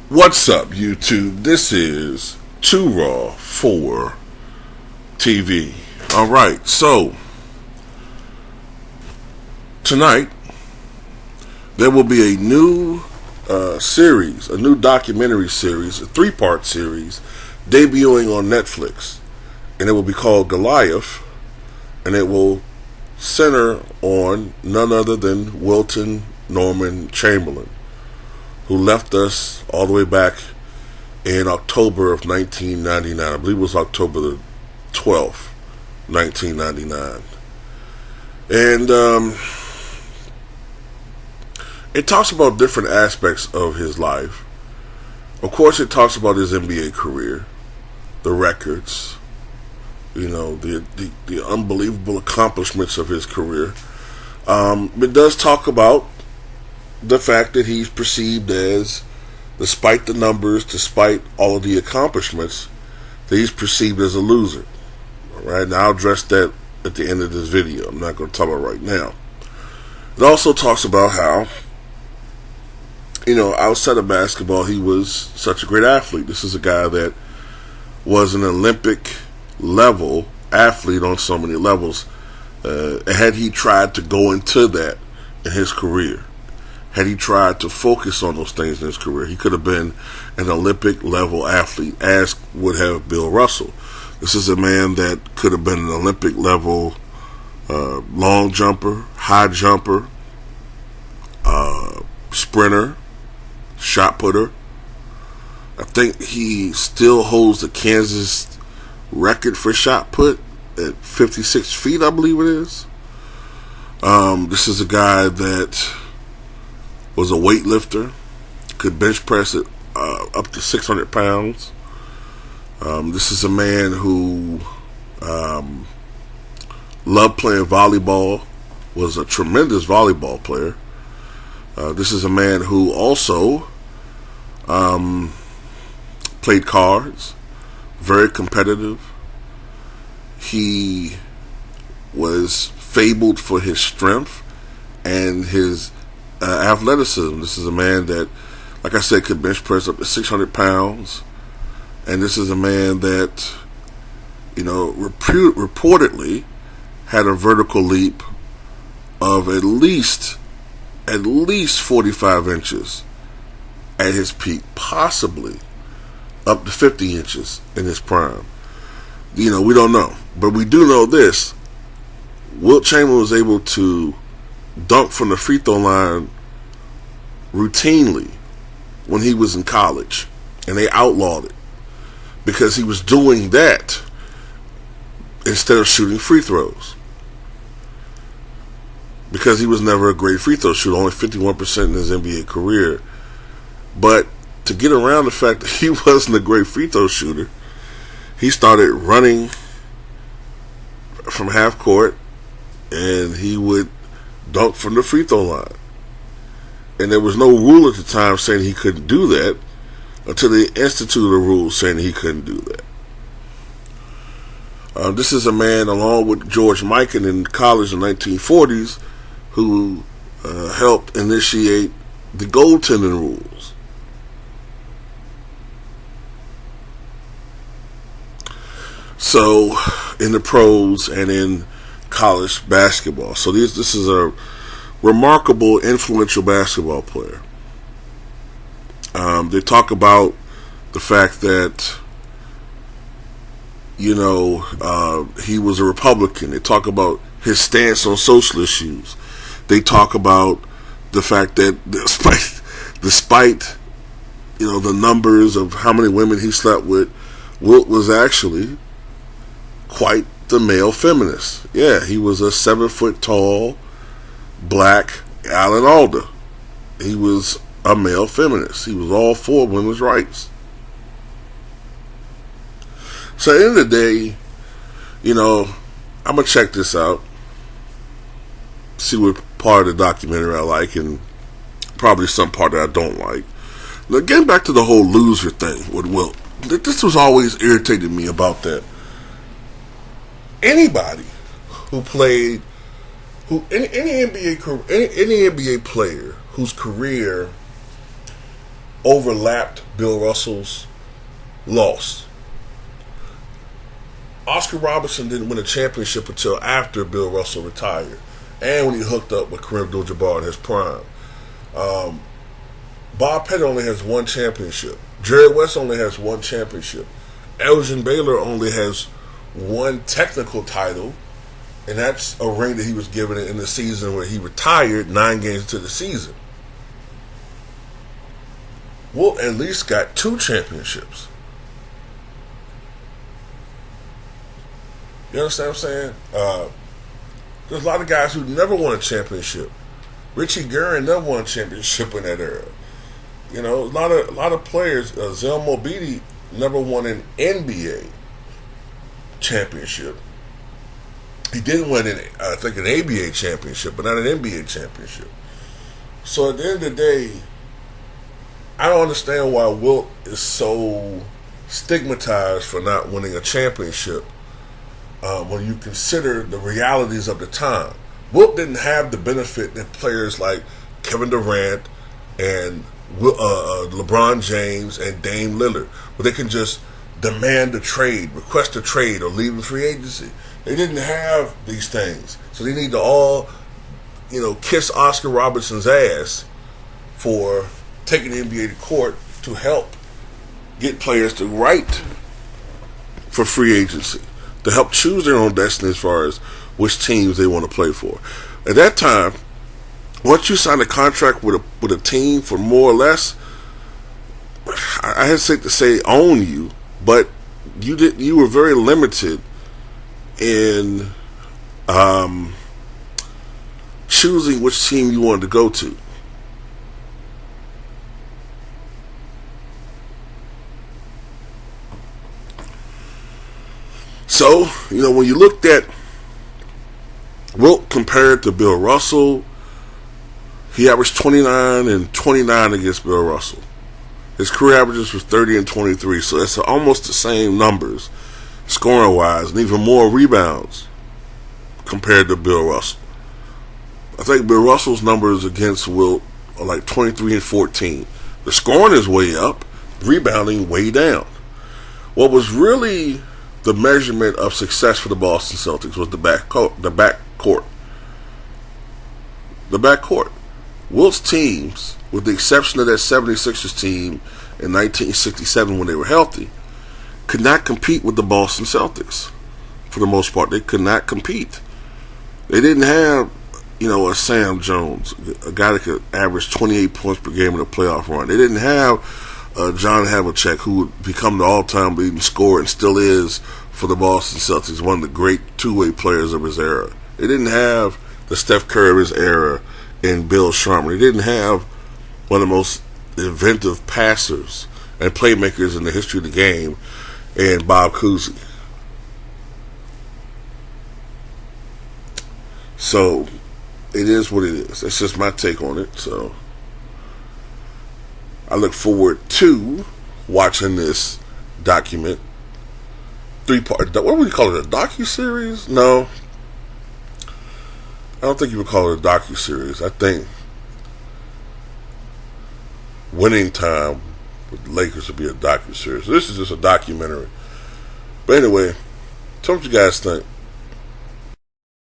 What's up, YouTube? This is Too Raw for TV. Alright, so tonight there will be a new series, a new documentary series, a 3-part series debuting on Netflix, and it will be called Goliath, and it will center on none other than Wilt Norman Chamberlain, who left us all the way back in October of 1999. I believe it was October the 12th, 1999. And it talks about different aspects of his life. Of course, it talks about his NBA career, the records, the unbelievable accomplishments of his career. It does talk about the fact that he's perceived as, despite the numbers, despite all of the accomplishments, that he's perceived as a loser. Alright, now I'll address that at the end of this video. I'm not going to talk about it right now. It also talks about how, outside of basketball, he was such a great athlete. This is a guy that was an Olympic level athlete on so many levels. Had he tried to go into that in his career, had he tried to focus on those things in his career, he could have been an Olympic level athlete, as would have Bill Russell. This is a man that could have been an Olympic level long jumper, high jumper, sprinter, shot putter. I think he still holds the Kansas record for shot put at 56 feet, I believe it is. This is a guy that was a weightlifter, could bench press it up to 600 pounds. This is a man who loved playing volleyball, was a tremendous volleyball player. This is a man who also played cards, very competitive. He was fabled for his strength and his athleticism. This is a man that, like I said, could bench press up to 600 pounds. And this is a man that, reportedly had a vertical leap of at least 45 inches at his peak, possibly up to 50 inches in his prime. We don't know. But we do know this. Wilt Chamberlain was able to dunk from the free throw line routinely when he was in college, and they outlawed it because he was doing that instead of shooting free throws, because he was never a great free throw shooter, only 51% in his NBA career. But to get around the fact that he wasn't a great free throw shooter, he started running from half court, and he would dunk from the free throw line. And there was no rule at the time saying he couldn't do that until they instituted a rule saying he couldn't do that. This is a man, along with George Mikan in college in the 1940s, who helped initiate the goaltending rules. So, in the pros and in college basketball. So this is a remarkable, influential basketball player. They talk about the fact that, he was a Republican. They talk about his stance on social issues. They talk about the fact that despite the numbers of how many women he slept with, Wilt was actually quite the male feminist. Yeah, he was a 7-foot tall black Alan Alda. He was a male feminist. He was all for women's rights. So at the end of the day, I'm going to check this out, see what part of the documentary I like, and probably some part that I don't like. Now, getting back to the whole loser thing with Wilt, this was always irritating me about that. Anybody who played, any NBA player whose career overlapped Bill Russell's loss. Oscar Robertson didn't win a championship until after Bill Russell retired, and when he hooked up with Kareem Abdul-Jabbar in his prime. Bob Pettit only has one championship. Jerry West only has one championship. Elgin Baylor only has one technical title, and that's a ring that he was given in the season where he retired 9 games into the season. Wilt at least got 2 championships. You understand what I'm saying? There's a lot of guys who never won a championship. Richie Guerin never won a championship in that era. You know, a lot of players. Zelmo Beatty never won an NBA championship. He didn't win an ABA championship, but not an NBA championship. So at the end of the day, I don't understand why Wilt is so stigmatized for not winning a championship when you consider the realities of the time. Wilt didn't have the benefit that players like Kevin Durant and LeBron James and Dame Lillard, where they can just demand a trade, request a trade, or leave in free agency. They didn't have these things. So they need to all, kiss Oscar Robertson's ass for taking the NBA to court to help get players to write for free agency, to help choose their own destiny as far as which teams they want to play for. At that time, once you sign a contract with a team for more or less, I hesitate to say own you, but you were very limited in choosing which team you wanted to go to. So, when you looked at Wilt compared to Bill Russell, he averaged 29 and 29 against Bill Russell. His career averages was 30 and 23, so it's almost the same numbers, scoring-wise, and even more rebounds compared to Bill Russell. I think Bill Russell's numbers against Wilt are like 23 and 14. The scoring is way up, rebounding way down. What was really the measurement of success for the Boston Celtics was the backcourt. The backcourt. Wilt's teams, with the exception of that 76ers team in 1967 when they were healthy, could not compete with the Boston Celtics. For the most part, they could not compete. They didn't have, a Sam Jones, a guy that could average 28 points per game in a playoff run. They didn't have John Havlicek, who would become the all-time leading scorer and still is for the Boston Celtics, one of the great two-way players of his era. They didn't have the Steph Curry of his era and Bill Sharman. They didn't have one of the most inventive passers and playmakers in the history of the game and Bob Cousy. So, it is what it is. That's just my take on it. So, I look forward to watching this document. 3-part, what would you call it, a docu-series? No. I don't think you would call it a docu-series. I think Winning Time with the Lakers would be a docu-series. This is just a documentary. But anyway, tell me what you guys think.